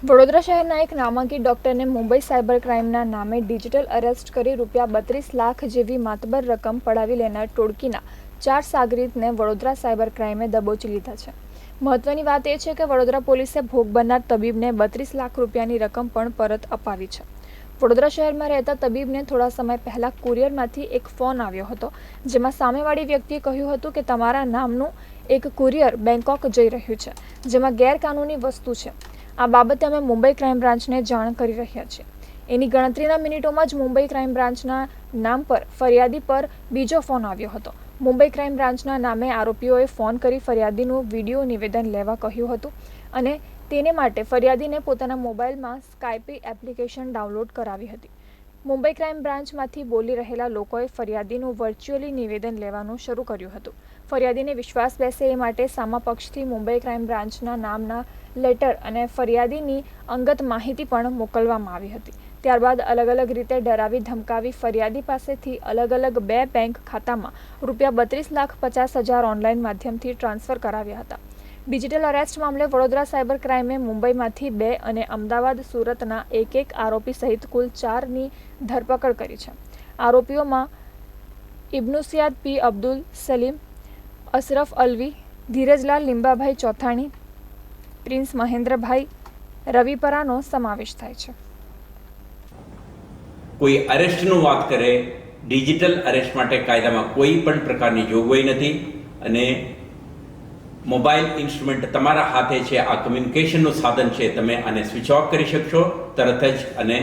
વડોદરા શહેરના એક નામાંકિત ડોક્ટરને મુંબઈ સાયબર ક્રાઇમના નામે ડિજિટલ અરેસ્ટ કરી ₹32 લાખ જેવી માતબર રકમ પડાવી લેનાર ટોળકીના 4 સાગરીતને વડોદરા સાયબર ક્રાઇમે દબોચી લીધા છે। મહત્વની વાત એ છે કે વડોદરા પોલીસે ભોગ બનનાર તબીબને ₹32 લાખ રૂપિયાની રકમ પણ પરત અપાવી છે। વડોદરા શહેરમાં રહેતા તબીબને થોડા સમય પહેલા કુરિયરમાંથી એક ફોન આવ્યો હતો, જેમાં સામેવાળી વ્યક્તિએ કહ્યું હતું કે તમારા નામનું એક કુરિયર બેંકોક જઈ રહ્યું છે, જેમાં ગેરકાનૂની વસ્તુ છે। આ બાબતે અમે મુંબઈ ક્રાઇમ બ્રાન્ચને જાણ કરી રહ્યા છીએ। એની ગણતરીના મિનિટોમાં જ મુંબઈ ક્રાઇમ બ્રાન્ચના નામ પર ફરિયાદી પર બીજો ફોન આવ્યો હતો। મુંબઈ ક્રાઇમ બ્રાન્ચના નામે આરોપીઓએ ફોન કરી ફરિયાદીનું વિડીયો નિવેદન લેવા કહ્યું હતું અને તેને માટે ફરિયાદીને પોતાના મોબાઈલમાં સ્કાયપી એપ્લિકેશન ડાઉનલોડ કરાવી હતી। મુંબઈ ક્રાઇમ બ્રાન્ચમાંથી બોલી રહેલા લોકોએ ફરિયાદીનું વર્ચ્યુઅલી નિવેદન લેવાનું શરૂ કર્યું હતું। ફરિયાદીને વિશ્વાસ બેસે એ માટે સામા પક્ષથી મુંબઈ ક્રાઇમ બ્રાન્ચના નામના લેટર અને ફરિયાદીની અંગત માહિતી પણ મોકલવામાં આવી હતી। ત્યારબાદ અલગ અલગ રીતે ડરાવી ધમકાવી ફરિયાદી પાસેથી અલગ અલગ 2 બેંક ખાતામાં ₹32,50,000 ઓનલાઈન માધ્યમથી ટ્રાન્સફર કરાવ્યા હતા। ડિજિટલ અરેસ્ટ મામલે વડોદરા સાયબર ક્રાઇમે મુંબઈમાંથી 2 અને અમદાવાદ સુરતના એક આરોપી સહિત કુલ 4ની ધરપકડ કરી છે। આરોપીઓમાં ઇબ્નુસિયાદ પી અબ્દુલ સલીમ, અશરફ અલવી, ધીરજલાલ લીંબાભાઈ ચોથાણી, પ્રિન્સ મહેન્દ્રભાઈ રવિપરાનો સમાવેશ થાય છે। કોઈ અરેસ્ટનું વાત કરે, ડિજિટલ અરેસ્ટ માટે કાયદામાં કોઈ પણ પ્રકારની જોગવાઈ નથી અને મોબાઈલ ઇન્સ્ટ્રુમેન્ટ તમારા હાથે છે, આ કમ્યુનિકેશનનું સાધન છે, તમે આને સ્વિચ ઓફ કરી શકશો તરત જ અને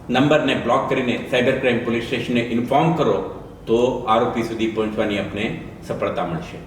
નંબરને બ્લોક કરીને સાયબર ક્રાઇમ પોલીસ સ્ટેશનને ઇન્ફોર્મ કરો તો આરોપી સુધી પહોંચવાની આપને સફળતા મળશે।